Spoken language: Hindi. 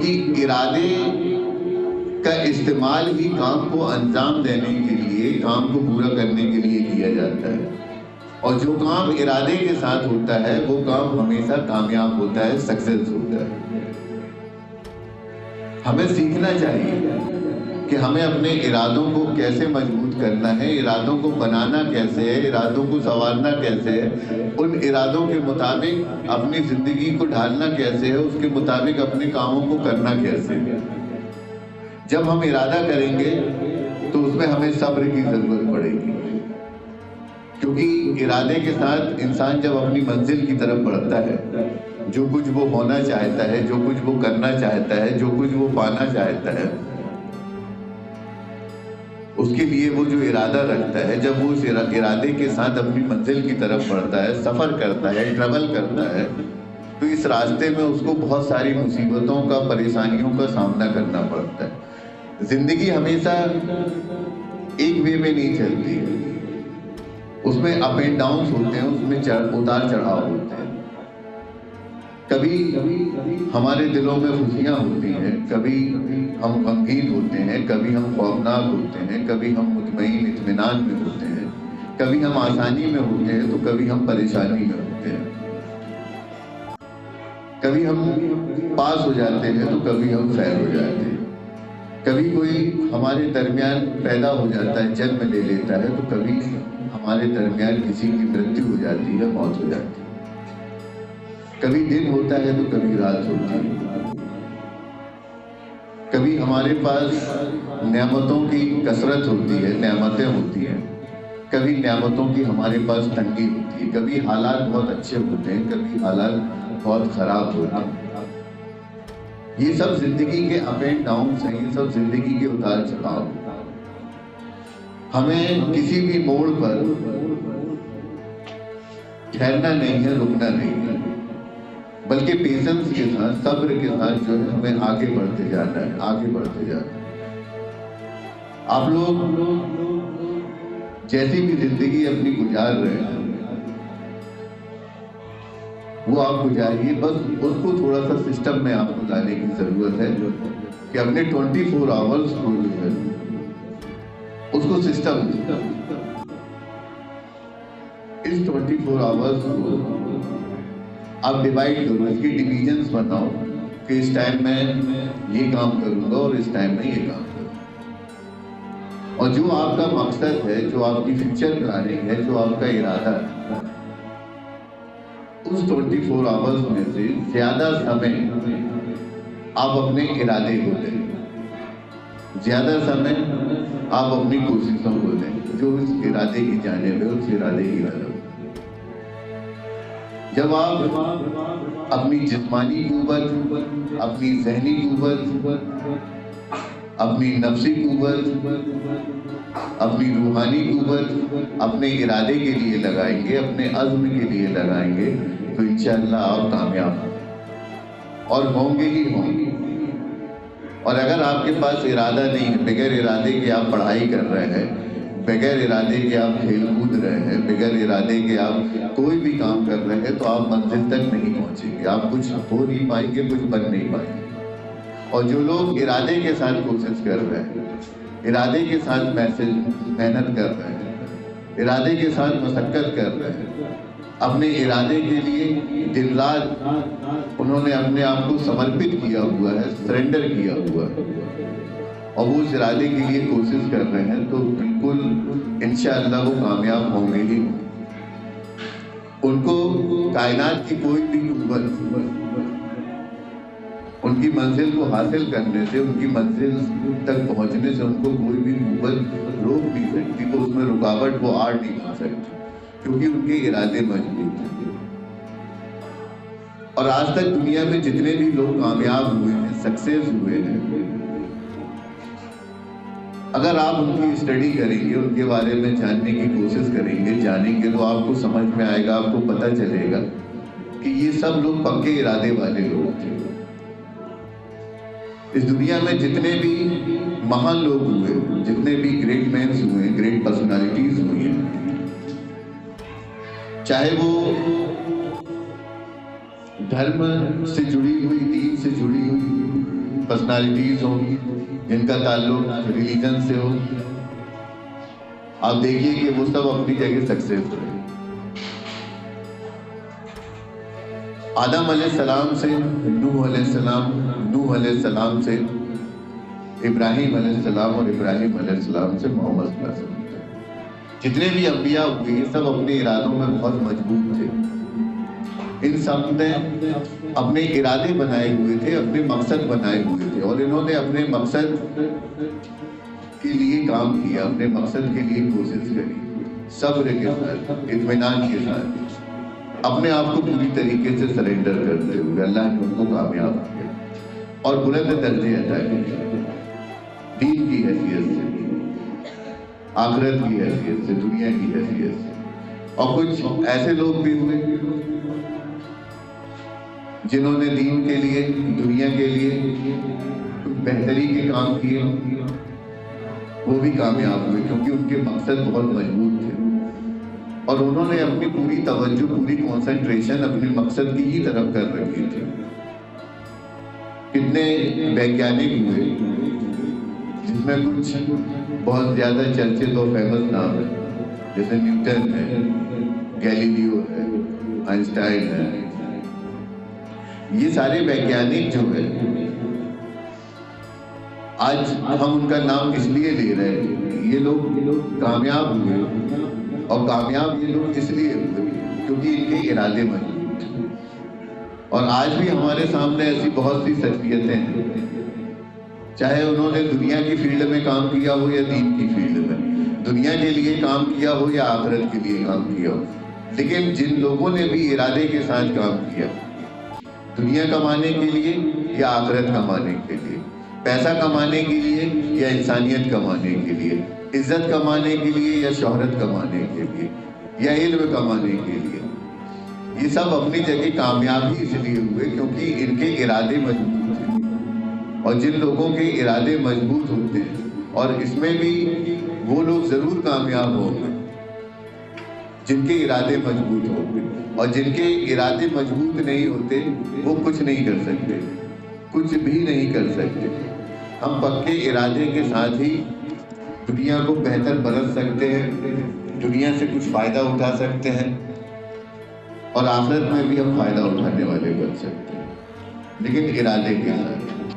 क्योंकि इरादे का इस्तेमाल ही काम को अंजाम देने के लिए, काम को पूरा करने के लिए किया जाता है। और जो काम इरादे के साथ होता है वो काम हमेशा कामयाब होता है, सक्सेस होता है। हमें सीखना चाहिए कि हमें अपने इरादों को कैसे मजबूत करना है, इरादों को बनाना कैसे है, इरादों को संवारना कैसे है, उन इरादों के मुताबिक अपनी जिंदगी को ढालना कैसे है, उसके मुताबिक अपने कामों को करना कैसे है। जब हम इरादा करेंगे तो उसमें हमें सब्र की जरूरत पड़ेगी, क्योंकि इरादे के साथ इंसान जब अपनी मंजिल की तरफ बढ़ता है, जो कुछ वो होना चाहता है, जो कुछ वो करना चाहता है, जो कुछ वो पाना चाहता है, उसके लिए वो जो इरादा रखता है, जब वो उस इरादे के साथ अपनी मंजिल की तरफ बढ़ता है, सफर करता है, ट्रैवल करता है, तो इस रास्ते में उसको बहुत सारी मुसीबतों का, परेशानियों का सामना करना पड़ता है। जिंदगी हमेशा एक वे में नहीं चलती, उसमें अप एंड डाउन होते हैं, उसमें उतार चढ़ाव होते हैं। कभी हमारे दिलों में खुशियां होती हैं, कभी हम गमगीन होते हैं, कभी हम खौफनाक होते हैं, कभी हम मुतमईन इत्मीनान में होते हैं, कभी हम आसानी में होते हैं तो कभी हम परेशानी में होते हैं, कभी हम पास हो जाते हैं तो कभी हम फेल हो जाते हैं, कभी कोई हमारे दरमियान पैदा हो जाता है, जन्म ले लेता है, तो कभी हमारे दरमियान किसी की मृत्यु हो जाती है, मौत हो जाती है। कभी दिन होता है तो कभी रात होती है। कभी हमारे पास नेमतों की कसरत होती है, नेमतें होती हैं, कभी नेमतों की हमारे पास तंगी होती है, कभी हालात बहुत अच्छे होते हैं, कभी हालात बहुत खराब होते हैं। ये सब जिंदगी के अप एंड डाउन हैं, ये सब जिंदगी के उतार चढ़ाव। हमें किसी भी मोड़ पर ठहरना नहीं है, रुकना नहीं है, बल्कि पेशेंस के साथ, सब्र के साथ जो है हमें आगे बढ़ते जाना है, आगे बढ़ते जाना है। आप लोग जैसी भी जिंदगी अपनी गुजार रहे हैं वो आप गुजारिए, बस उसको थोड़ा सा सिस्टम में आपको लाने की जरूरत है कि अपने 24 आवर्स को जो है उसको सिस्टम, इस 24 आवर्स को आप डिवाइड करो, इसकी डिविजन्स बनाओ कि इस टाइम में ये काम करूंगा और इस टाइम में ये काम करूंगा। और जो आपका मकसद है, जो आपकी फ्यूचर प्लानिंग है, जो आपका इरादा है, उस 24 आवर्स में से ज्यादा समय आप अपने इरादे को दें, ज्यादा समय आप अपनी कोशिशों को दें जो उस इरादे की जानिब है, उस इरादे की तरफ। जब आप अपनी जिस्मानी कुव्वत, अपनी ज़हनी कुव्वत, अपनी नफ्सी कुव्वत, अपनी रूहानी कुव्वत अपने इरादे के लिए लगाएंगे, अपने अज़्म के लिए लगाएंगे, तो इंशाअल्लाह आप कामयाब और होंगे ही होंगे। और अगर आपके पास इरादा नहीं है, बगैर इरादे के आप पढ़ाई कर रहे हैं, बगैर इरादे के आप खेल कूद रहे हैं, बगैर इरादे के आप कोई भी काम कर रहे हैं, तो आप मंजिल तक नहीं पहुंचेंगे, आप कुछ हो नहीं पाएंगे, कुछ बन नहीं पाएंगे। और जो लोग इरादे के साथ कोशिश कर रहे हैं, इरादे के साथ मेहनत कर रहे हैं, इरादे के साथ मशक्कत कर रहे हैं, अपने इरादे के लिए दिन रात उन्होंने अपने आप को समर्पित किया हुआ है, सरेंडर किया हुआ है, और वो उस इरादे के लिए कोशिश कर रहे हैं, तो बिल्कुल इंशाअल्लाह वो कामयाब होंगे ही। उनको कायनात की कोई भी कुव्वत उनकी मंजिल को हासिल करने से, उनकी मंजिल तक पहुंचने से उनको कोई भी कुव्वत रोक नहीं सकती, वो उसमें रुकावट, वो आड़ नहीं बन सकती, क्योंकि उनके इरादे मजबूत हैं। और आज तक दुनिया में जितने भी लोग कामयाब हुए हैं, सक्सेस हुए हैं, अगर आप उनकी स्टडी करेंगे, उनके बारे में जानने की कोशिश करेंगे, जानेंगे, तो आपको समझ में आएगा, आपको पता चलेगा कि ये सब लोग पक्के इरादे वाले लोग थे। इस दुनिया में जितने भी महान लोग हुए, जितने भी ग्रेट मैन्स हुए, ग्रेट पर्सनालिटीज हुई हैं, चाहे वो धर्म से जुड़ी हुई, दीन से जुड़ी हुई, पर्सनालिटीज हो जिनका ताल्लुक रिलीजन से हो, आप देखिए कि वो सब अपनी जगह सक्सेस हुए। आदम अलैहिस्सलाम से नूह अलैहिस्सलाम, नूह अलैहिस्सलाम से इब्राहिम अलैहिस्सलाम और इब्राहिम अलैहिस्सलाम से मोहम्मद सल्लल्लाहु अलैहि वसल्लम, जितने भी अंबिया हुए ये सब अपने इरादों में बहुत मजबूत थे। इन सब ने अपने इरादे बनाए हुए थे, अपने मकसद बनाए हुए थे, और इन्होंने अपने मकसद के लिए काम किया, अपने मकसद के लिए कोशिश करी, सब्र के साथ, इत्मीनान के साथ, अपने आप को पूरी तरीके से सरेंडर करते हुए अल्लाह ने उनको कामयाब किया और बुलंद दर्जे अता किए, दीन की हैसियत से, आखिरत की हैसियत से, दुनिया की हैसियत से। और कुछ ऐसे लोग भी हुए जिन्होंने दीन के लिए, दुनिया के लिए कुछ बेहतरी के काम किए, वो भी कामयाब हुए क्योंकि उनके मकसद बहुत मजबूत थे और उन्होंने अपनी पूरी तवज्जो, पूरी कंसंट्रेशन अपने मकसद की ही तरफ कर रखी थी। कितने वैज्ञानिक हुए जिसमें कुछ बहुत ज्यादा चर्चित और फेमस नाम है, जैसे न्यूटन है, गैलीलियो है, आइंस्टाइन है। ये सारे वैज्ञानिक जो है आज हम उनका नाम इसलिए ले रहे हैं, ये लोग कामयाब हुए, और कामयाब ये लोग इसलिए हुए क्योंकि इनके इरादे मजबूत थे। और आज भी हमारे सामने ऐसी बहुत सी शख्सियतें हैं, चाहे उन्होंने दुनिया की फील्ड में काम किया हो या दीन की फील्ड में, दुनिया के लिए काम किया हो या आखिरत के लिए काम किया हो, लेकिन जिन लोगों ने भी इरादे के साथ काम किया, दुनिया कमाने के लिए या आखिरत कमाने के लिए, पैसा कमाने के लिए या इंसानियत कमाने के लिए, इज्जत कमाने के लिए या शोहरत कमाने के लिए या इल्म कमाने के लिए, ये सब अपनी जगह कामयाब ही इसलिए हुए क्योंकि इनके इरादे मजबूत थे। और जिन लोगों के इरादे मजबूत होते हैं, और इसमें भी वो लोग जरूर कामयाब होंगे जिनके इरादे मजबूत होंगे, और जिनके इरादे मजबूत नहीं होते वो कुछ नहीं कर सकते, कुछ भी नहीं कर सकते। हम पक्के इरादे के साथ ही दुनिया को बेहतर बरत सकते हैं, दुनिया से कुछ फायदा उठा सकते हैं, और आखिरत में भी हम फायदा उठाने वाले बन सकते हैं, लेकिन इरादे के साथ।